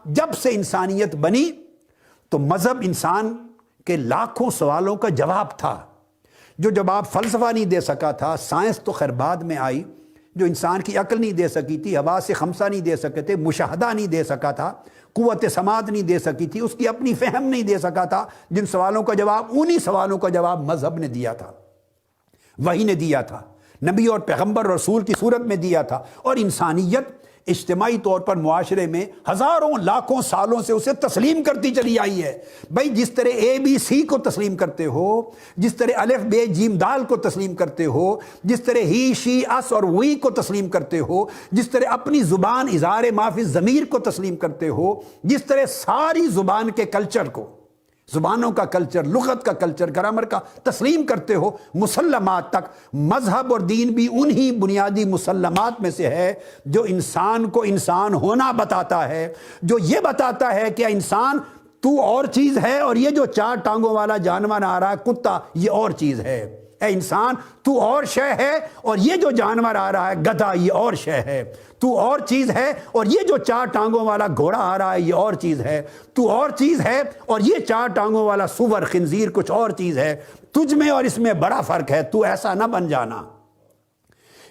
جب سے انسانیت بنی تو مذہب انسان کے لاکھوں سوالوں کا جواب تھا، جو جواب فلسفہ نہیں دے سکا تھا، سائنس تو خیر بعد میں آئی، جو انسان کی عقل نہیں دے سکی تھی، حواس خمسہ نہیں دے سکے تھے، مشاہدہ نہیں دے سکا تھا، قوت سماعت نہیں دے سکی تھی، اس کی اپنی فہم نہیں دے سکا تھا، جن سوالوں کا جواب، انہی سوالوں کا جواب مذہب نے دیا تھا، وحی نے دیا تھا، نبی اور پیغمبر رسول کی صورت میں دیا تھا، اور انسانیت اجتماعی طور پر معاشرے میں ہزاروں لاکھوں سالوں سے اسے تسلیم کرتی چلی آئی ہے۔ بھائی جس طرح اے بی سی کو تسلیم کرتے ہو، جس طرح الف بے جیم دال کو تسلیم کرتے ہو، جس طرح ہی شی اس اور وی کو تسلیم کرتے ہو، جس طرح اپنی زبان اظہار ما فی الضمیر کو تسلیم کرتے ہو، جس طرح ساری زبان کے کلچر کو، زبانوں کا کلچر، لغت کا کلچر، گرامر کا تسلیم کرتے ہو، مسلمات تک، مذہب اور دین بھی انہی بنیادی مسلمات میں سے ہے جو انسان کو انسان ہونا بتاتا ہے، جو یہ بتاتا ہے کہ انسان تو اور چیز ہے، اور یہ جو چار ٹانگوں والا جانور آ رہا ہے کتا، یہ اور چیز ہے۔ اے انسان تو اور شے ہے، اور یہ جو جانور آ رہا ہے گدھا، یہ اور شے ہے۔ تو اور چیز ہے، اور یہ جو چار ٹانگوں والا گھوڑا آ رہا ہے یہ اور چیز ہے۔ تو اور چیز ہے، اور یہ چار ٹانگوں والا سور خنزیر کچھ اور چیز ہے۔ تجھ میں اور اس میں بڑا فرق ہے، تو ایسا نہ بن جانا۔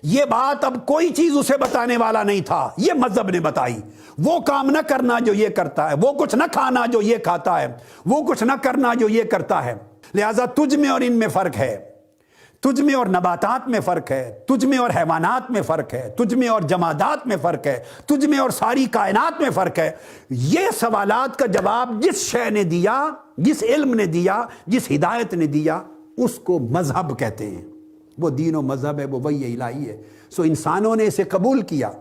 یہ بات اب کوئی چیز اسے بتانے والا نہیں تھا، یہ مذہب نے بتائی۔ وہ کام نہ کرنا جو یہ کرتا ہے، وہ کچھ نہ کھانا جو یہ کھاتا ہے، وہ کچھ نہ کرنا جو یہ کرتا ہے، لہذا تجھ میں اور ان میں فرق ہے، تجھ میں اور نباتات میں فرق ہے، تجھ میں اور حیوانات میں فرق ہے، تجھ میں اور جمادات میں فرق ہے، تجھ میں اور ساری کائنات میں فرق ہے۔ یہ سوالات کا جواب جس شے نے دیا، جس علم نے دیا، جس ہدایت نے دیا، اس کو مذہب کہتے ہیں۔ وہ دین و مذہب ہے، وہ وحی الہی ہے۔ سو انسانوں نے اسے قبول کیا،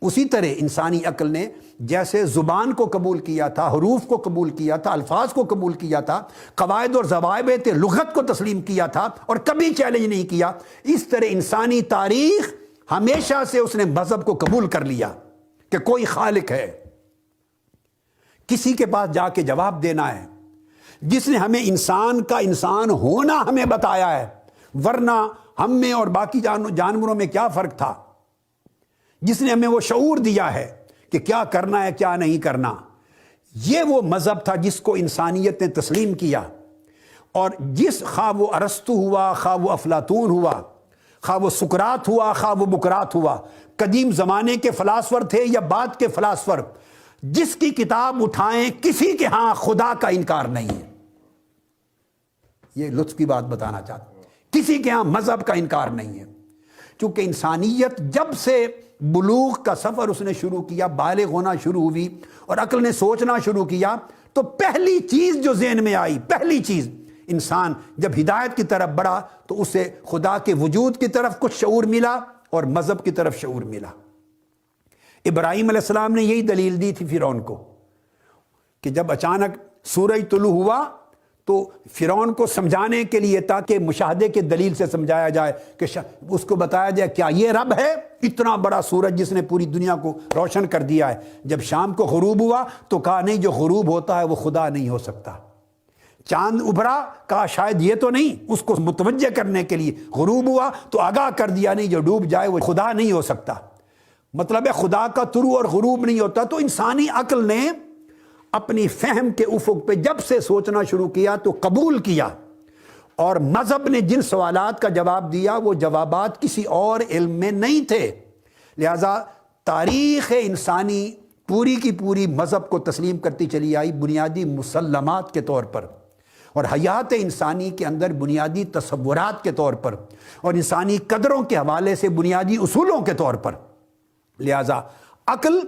اسی طرح انسانی عقل نے جیسے زبان کو قبول کیا تھا، حروف کو قبول کیا تھا، الفاظ کو قبول کیا تھا، قواعد اور ضوابط لغت کو تسلیم کیا تھا اور کبھی چیلنج نہیں کیا، اس طرح انسانی تاریخ ہمیشہ سے اس نے مذہب کو قبول کر لیا کہ کوئی خالق ہے، کسی کے پاس جا کے جواب دینا ہے، جس نے ہمیں انسان کا انسان ہونا ہمیں بتایا ہے، ورنہ ہم میں اور باقی جانوروں میں کیا فرق تھا، جس نے ہمیں وہ شعور دیا ہے کہ کیا کرنا ہے کیا نہیں کرنا۔ یہ وہ مذہب تھا جس کو انسانیت نے تسلیم کیا، اور جس خواہ وہ ارسطو ہوا، خواہ وہ افلاطون ہوا، خواہ وہ سقراط ہوا، خواہ وہ بقراط ہوا، قدیم زمانے کے فلاسفر تھے یا بعد کے فلاسفر، جس کی کتاب اٹھائیں کسی کے ہاں خدا کا انکار نہیں ہے۔ یہ لطف کی بات بتانا چاہتا ہوں، کسی کے ہاں مذہب کا انکار نہیں ہے، چونکہ انسانیت جب سے بلوغ کا سفر اس نے شروع کیا، بالغ ہونا شروع ہوئی اور عقل نے سوچنا شروع کیا، تو پہلی چیز جو ذہن میں آئی، پہلی چیز، انسان جب ہدایت کی طرف بڑھا تو اسے خدا کے وجود کی طرف کچھ شعور ملا اور مذہب کی طرف شعور ملا۔ ابراہیم علیہ السلام نے یہی دلیل دی تھی فرعون کو، کہ جب اچانک سورج طلوع ہوا تو فرعون کو سمجھانے کے لیے، تاکہ مشاہدے کے دلیل سے سمجھایا جائے، کہ اس کو بتایا جائے کیا یہ رب ہے، اتنا بڑا سورج جس نے پوری دنیا کو روشن کر دیا ہے۔ جب شام کو غروب ہوا تو کہا نہیں، جو غروب ہوتا ہے وہ خدا نہیں ہو سکتا۔ چاند ابھرا، کہا شاید یہ تو نہیں، اس کو متوجہ کرنے کے لیے غروب ہوا تو آگاہ کر دیا نہیں، جو ڈوب جائے وہ خدا نہیں ہو سکتا۔ مطلب ہے خدا کا طلوع اور غروب نہیں ہوتا۔ تو انسانی عقل نے اپنی فہم کے افق پہ جب سے سوچنا شروع کیا تو قبول کیا، اور مذہب نے جن سوالات کا جواب دیا وہ جوابات کسی اور علم میں نہیں تھے، لہذا تاریخ انسانی پوری کی پوری مذہب کو تسلیم کرتی چلی آئی بنیادی مسلمات کے طور پر، اور حیات انسانی کے اندر بنیادی تصورات کے طور پر، اور انسانی قدروں کے حوالے سے بنیادی اصولوں کے طور پر۔ لہذا عقل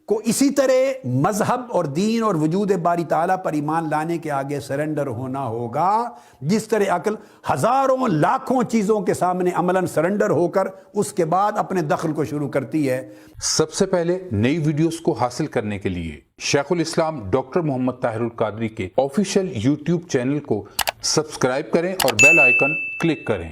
کو اسی طرح مذہب اور دین اور وجود باری تعالیٰ پر ایمان لانے کے آگے سرنڈر ہونا ہوگا، جس طرح عقل ہزاروں لاکھوں چیزوں کے سامنے عملاً سرنڈر ہو کر اس کے بعد اپنے دخل کو شروع کرتی ہے۔ سب سے پہلے نئی ویڈیوز کو حاصل کرنے کے لیے شیخ الاسلام ڈاکٹر محمد طاہر القادری کے آفیشیل یوٹیوب چینل کو سبسکرائب کریں اور بیل آئیکن کلک کریں۔